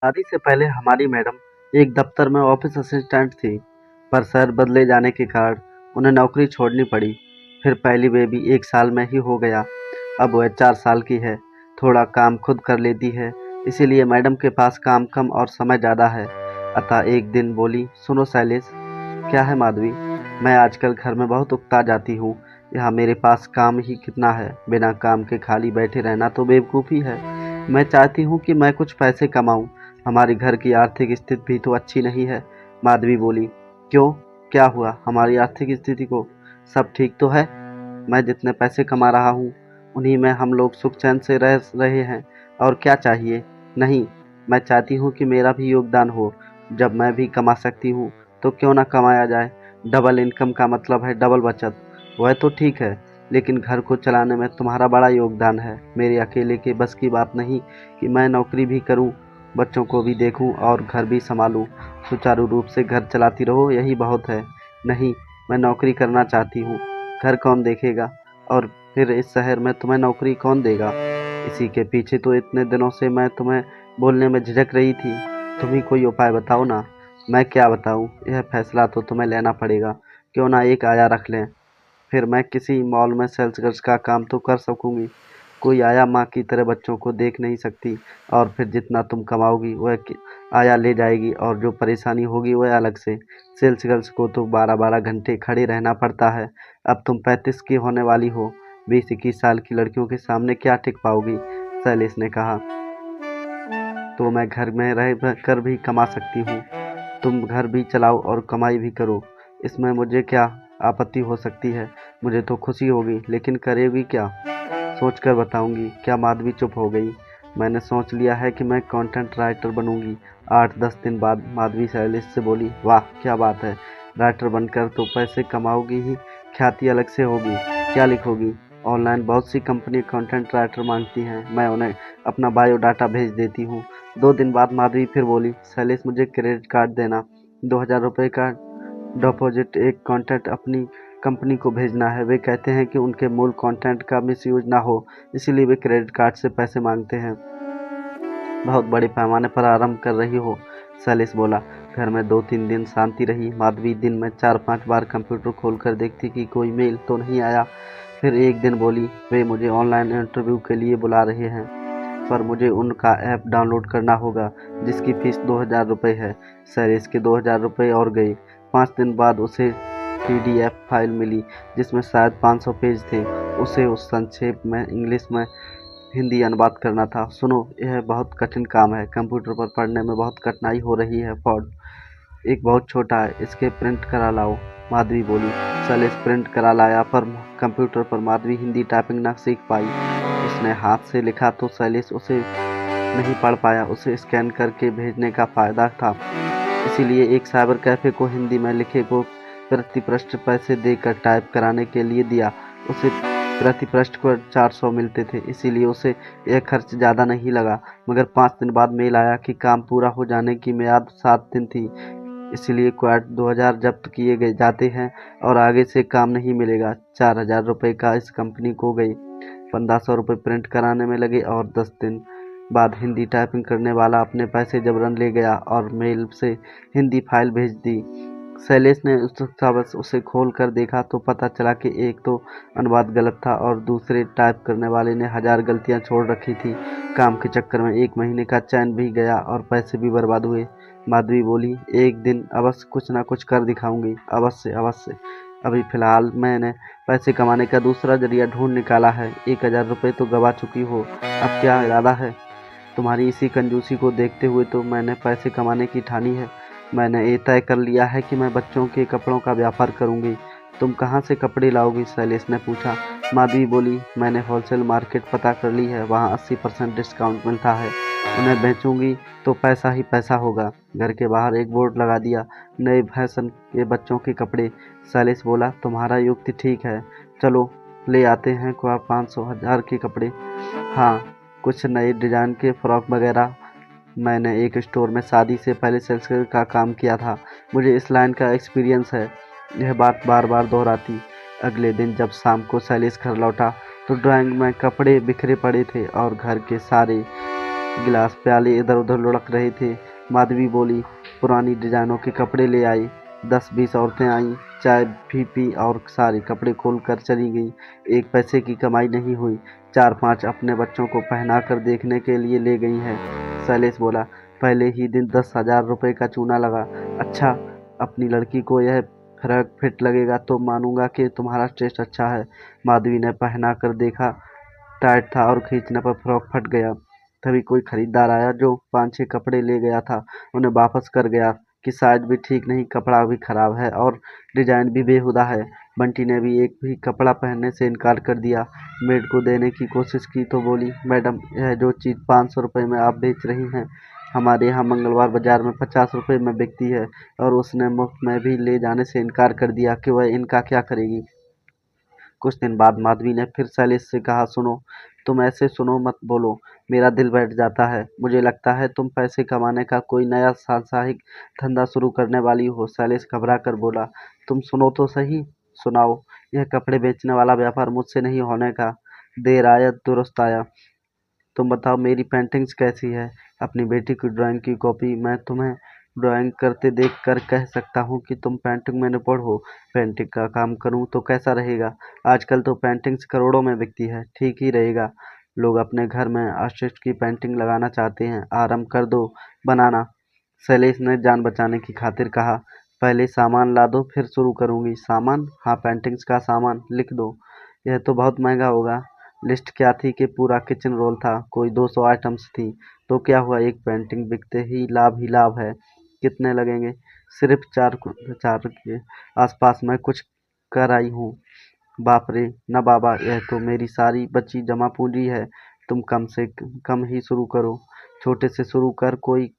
शादी से पहले हमारी मैडम एक दफ्तर में ऑफिस असिस्टेंट थी, पर शहर बदले जाने के कारण उन्हें नौकरी छोड़नी पड़ी। फिर पहली बेबी 1 साल में ही हो गया। अब वह 4 साल की है। थोड़ा काम खुद कर लेती है, इसीलिए मैडम के पास काम कम और समय ज़्यादा है। अतः एक दिन बोली, सुनो शैलेश। क्या है माधवी? मैं आजकल घर में बहुत उकता जाती हूँ। यहाँ मेरे पास काम ही कितना है, बिना काम के खाली बैठे रहना तो बेवकूफ़ी है। मैं चाहती हूँ कि मैं कुछ पैसे कमाऊँ। हमारे घर की आर्थिक स्थिति भी तो अच्छी नहीं है। माधवी बोली, क्यों? क्या हुआ हमारी आर्थिक स्थिति को? सब ठीक तो है। मैं जितने पैसे कमा रहा हूँ, उन्हीं में हम लोग सुख चैन से रह रहे हैं। और क्या चाहिए? नहीं, मैं चाहती हूँ कि मेरा भी योगदान हो। जब मैं भी कमा सकती हूँ, तो क्यों ना कमाया जाए। डबल इनकम का मतलब है डबल बचत। वह तो ठीक है, लेकिन घर को चलाने में तुम्हारा बड़ा योगदान है। मेरे अकेले के बस की बात नहीं कि मैं नौकरी भी करूँ, बच्चों को भी देखूं और घर भी संभालूं। सुचारू रूप से घर चलाती रहो, यही बहुत है। नहीं, मैं नौकरी करना चाहती हूँ। घर कौन देखेगा? और फिर इस शहर में तुम्हें नौकरी कौन देगा? इसी के पीछे तो इतने दिनों से मैं तुम्हें बोलने में झिझक रही थी। तुम ही कोई उपाय बताओ ना। मैं क्या बताऊँ, यह फैसला तो तुम्हें लेना पड़ेगा। क्यों ना एक आया रख लें। फिर मैं किसी मॉल में सेल्स गर्ल्स का काम तो कर सकूंगी। कोई आया माँ की तरह बच्चों को देख नहीं सकती। और फिर जितना तुम कमाओगी वह आया ले जाएगी, और जो परेशानी होगी वह अलग से। सेल्स गर्ल्स को तो 12-12 घंटे खड़े रहना पड़ता है। अब तुम 35 की होने वाली हो। 20-21 साल की लड़कियों के सामने क्या टिक पाओगी? शैलेश ने कहा। तो मैं घर में रह कर भी कमा सकती हूँ। तुम घर भी चलाओ और कमाई भी करो। इसमें मुझे क्या आपत्ति हो सकती है? मुझे तो खुशी होगी, लेकिन करेगी क्या? सोच कर बताऊंगी। क्या माधवी चुप हो गई? मैंने सोच लिया है कि मैं कंटेंट राइटर बनूंगी। 8-10 दिन बाद माधवी शैलेश से बोली, वाह क्या बात है। राइटर बनकर तो पैसे कमाओगी ही, ख्याति अलग से होगी। क्या लिखोगी? ऑनलाइन बहुत सी कंपनी कंटेंट राइटर मांगती हैं। मैं उन्हें अपना बायोडाटा भेज देती हूँ। 2 दिन बाद माधवी फिर बोली, शैलेश मुझे क्रेडिट कार्ड देना। 2000 रुपये का डिपॉजिट एक कंटेंट अपनी कंपनी को भेजना है। वे कहते हैं कि उनके मूल कंटेंट का मिसयूज ना हो, इसीलिए वे क्रेडिट कार्ड से पैसे मांगते हैं। बहुत बड़े पैमाने पर आरंभ कर रही हो, शैलेश बोला। घर में 2-3 दिन शांति रही। माधवी दिन में 4-5 बार कंप्यूटर खोलकर देखती कि कोई मेल तो नहीं आया। फिर एक दिन बोली, वे मुझे ऑनलाइन इंटरव्यू के लिए बुला रहे हैं, पर मुझे उनका ऐप डाउनलोड करना होगा, जिसकी फीस 2000 रुपये है। शैलेश के 2000 रुपये और गए। 5 दिन बाद उसे पीडीएफ फाइल मिली, जिसमें शायद 500 पेज थे। उसे उस संक्षेप में इंग्लिश में हिंदी अनुवाद करना था। सुनो, यह बहुत कठिन काम है। कंप्यूटर पर पढ़ने में बहुत कठिनाई हो रही है। फॉन्ट एक बहुत छोटा है, इसके प्रिंट करा लाओ। माधवी बोली। शैलेश प्रिंट करा लाया, पर कंप्यूटर पर माधवी हिंदी टाइपिंग न सीख पाई। उसने हाथ से लिखा तो शैलेश उसे नहीं पढ़ पाया। उसे स्कैन करके भेजने का फायदा था, इसीलिए एक साइबर कैफे को हिंदी में लिखे को प्रति पृष्ठ पैसे देकर टाइप कराने के लिए दिया। उसे प्रति पृष्ठ को 400 मिलते थे, इसीलिए उसे यह खर्च ज़्यादा नहीं लगा। मगर 5 दिन बाद मेल आया कि काम पूरा हो जाने की मियाद 7 दिन थी, इसलिए क्वाट 2000 जब्त किए गए जाते हैं और आगे से काम नहीं मिलेगा। 4000 रुपये का इस कंपनी को गई। 1500 रुपये प्रिंट कराने में लगे, और 10 दिन बाद हिंदी टाइपिंग करने वाला अपने पैसे जबरन ले गया और मेल से हिंदी फाइल भेज दी। शैलेश ने उत्सुकतावश उसे खोल कर देखा तो पता चला कि एक तो अनुवाद गलत था, और दूसरे टाइप करने वाले ने 1000 गलतियां छोड़ रखी थी। काम के चक्कर में 1 महीने का चैन भी गया और पैसे भी बर्बाद हुए। माधवी बोली, एक दिन अवश्य कुछ ना कुछ कर दिखाऊंगी। अवश्य अवश्य। अभी फिलहाल मैंने पैसे कमाने का दूसरा जरिया ढूंढ निकाला है। 1000 रुपये तो गवा चुकी हो, अब क्या इरादा है? तुम्हारी इसी कंजूसी को देखते हुए तो मैंने पैसे कमाने की ठानी है। मैंने ये तय कर लिया है कि मैं बच्चों के कपड़ों का व्यापार करूंगी। तुम कहाँ से कपड़े लाओगी? शैलेश ने पूछा। माधवी बोली, मैंने होलसेल मार्केट पता कर ली है, वहाँ 80% डिस्काउंट मिलता है। उन्हें बेचूंगी तो पैसा ही पैसा होगा। घर के बाहर एक बोर्ड लगा दिया, नए फैशन के बच्चों के कपड़े। शैलेश बोला, तुम्हारा युक्ति ठीक है, चलो ले आते हैं को 500-1000 के कपड़े। हाँ, कुछ नए डिज़ाइन के फ्रॉक वगैरह। मैंने एक स्टोर में शादी से पहले सेल्स का काम किया था, मुझे इस लाइन का एक्सपीरियंस है। यह बात बार बार दोहराती। अगले दिन जब शाम को शैलेश घर लौटा तो ड्राइंग में कपड़े बिखरे पड़े थे और घर के सारे गिलास प्याले इधर उधर लुढ़क रहे थे। माधवी बोली, पुरानी डिजाइनों के कपड़े ले आई। 10-20 औरतें आईं, चाय भी पी और सारे कपड़े खोल कर चली गईं। एक पैसे की कमाई नहीं हुई। 4-5 अपने बच्चों को पहना कर देखने के लिए ले गई हैं। शैलेश बोला, पहले ही दिन 10,000 रुपये का चूना लगा। अच्छा, अपनी लड़की को यह फ्रॉक फिट लगेगा तो मानूंगा कि तुम्हारा टेस्ट अच्छा है। माधवी ने पहना कर देखा, टाइट था और खींचने पर फ्रॉक फट गया। तभी कोई खरीदार आया जो 5-6 कपड़े ले गया था। उन्हें वापस कर गया कि साइज भी ठीक नहीं, कपड़ा भी खराब है और डिजाइन भी बेहुदा है। बंटी ने भी एक भी कपड़ा पहनने से इनकार कर दिया। मेड को देने की कोशिश की तो बोली, मैडम यह जो चीज़ 500 रुपये में आप बेच रही हैं, हमारे यहाँ मंगलवार बाजार में 50 रुपये में बिकती है। और उसने मुफ्त में भी ले जाने से इनकार कर दिया कि वह इनका क्या करेगी। कुछ दिन बाद माधवी ने फिर शैलेश से कहा, सुनो, तुम ऐसे सुनो मत बोलो, मेरा दिल बैठ जाता है। मुझे लगता है तुम पैसे कमाने का कोई नया सांसारिक धंधा शुरू करने वाली हो। शैलेश घबरा कर बोला, तुम सुनो तो सही। सुनाओ। यह कपड़े बेचने वाला व्यापार मुझसे नहीं होने का। देर आया दुरुस्त आया। तुम बताओ मेरी पेंटिंग्स कैसी है। अपनी बेटी की ड्राइंग की कॉपी मैं तुम्हें ड्राइंग करते देख कर कह सकता हूँ कि तुम पेंटिंग में निपुण हो। पेंटिंग का काम करूँ तो कैसा रहेगा। आजकल तो पेंटिंग्स करोड़ों में बिकती है। ठीक ही रहेगा। लोग अपने घर में आर्टिस्ट की पेंटिंग लगाना चाहते हैं। आरंभ कर दो बनाना। शैलेश ने जान बचाने की खातिर कहा, पहले सामान ला दो फिर शुरू करूँगी। सामान? हाँ, पेंटिंग्स का सामान लिख दो। यह तो बहुत महंगा होगा। लिस्ट क्या थी कि पूरा किचन रोल था, कोई 200 आइटम्स थी। तो क्या हुआ, एक पेंटिंग बिकते ही लाभ है। कितने लगेंगे? सिर्फ 4 के आसपास मैं कुछ कर आई हूँ। बाप रे, न बाबा, यह तो मेरी सारी बची जमा पूंजी है। तुम कम से कम ही शुरू करो। छोटे से शुरू कर, कोई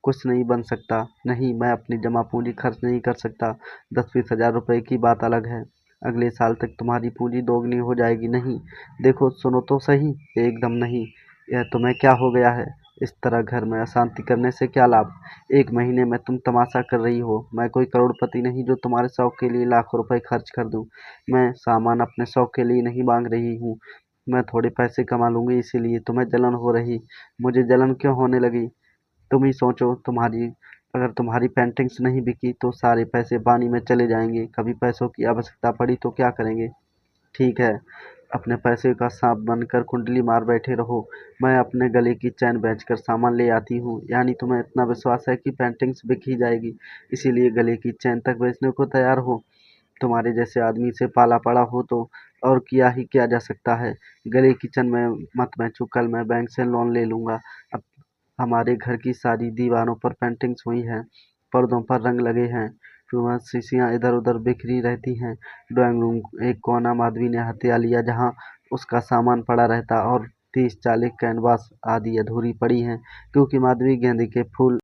कुछ नहीं बन सकता। नहीं, मैं अपनी जमा पूंजी खर्च नहीं कर सकता। 10-20 हजार रुपए की बात अलग है। अगले साल तक तुम्हारी पूंजी दोगुनी हो जाएगी। नहीं, देखो सुनो तो सही। एकदम नहीं। यह तुम्हें क्या हो गया है। इस तरह घर में अशांति करने से क्या लाभ। 1 महीने में तुम तमाशा कर रही हो। मैं कोई करोड़पति नहीं जो तुम्हारे शौक के लिए लाखों रुपए खर्च कर दूं। मैं सामान अपने शौक के लिए नहीं मांग रही हूँ। मैं थोड़े पैसे कमा लूंगी, इसीलिए तुम्हें जलन हो रही। मुझे जलन क्यों होने लगी। तुम ही सोचो, अगर तुम्हारी पेंटिंग्स नहीं बिकी तो सारे पैसे पानी में चले जाएंगे। कभी पैसों की आवश्यकता पड़ी तो क्या करेंगे। ठीक है, अपने पैसे का सांप बनकर कुंडली मार बैठे रहो। मैं अपने गले की चैन बेचकर सामान ले आती हूँ। यानी तुम्हें इतना विश्वास है कि पेंटिंग्स बिक ही जाएगी, इसीलिए गले की चैन तक बेचने को तैयार हो। तुम्हारे जैसे आदमी से पाला पड़ा हो तो और किया ही क्या जा सकता है। गले किचन में मत बेचो, कल मैं बैंक से लोन ले लूंगा। अब हमारे घर की सारी दीवारों पर पेंटिंग्स हुई हैं, पर्दों पर रंग लगे हैं, वहाँ शीशियाँ इधर उधर बिखरी रहती हैं। ड्राइंग रूम एक कोना माधवी ने हथिया लिया जहाँ उसका सामान पड़ा रहता, और 30-40 कैनवास आदि अधूरी पड़ी हैं क्योंकि माधवी गेंदे के फूल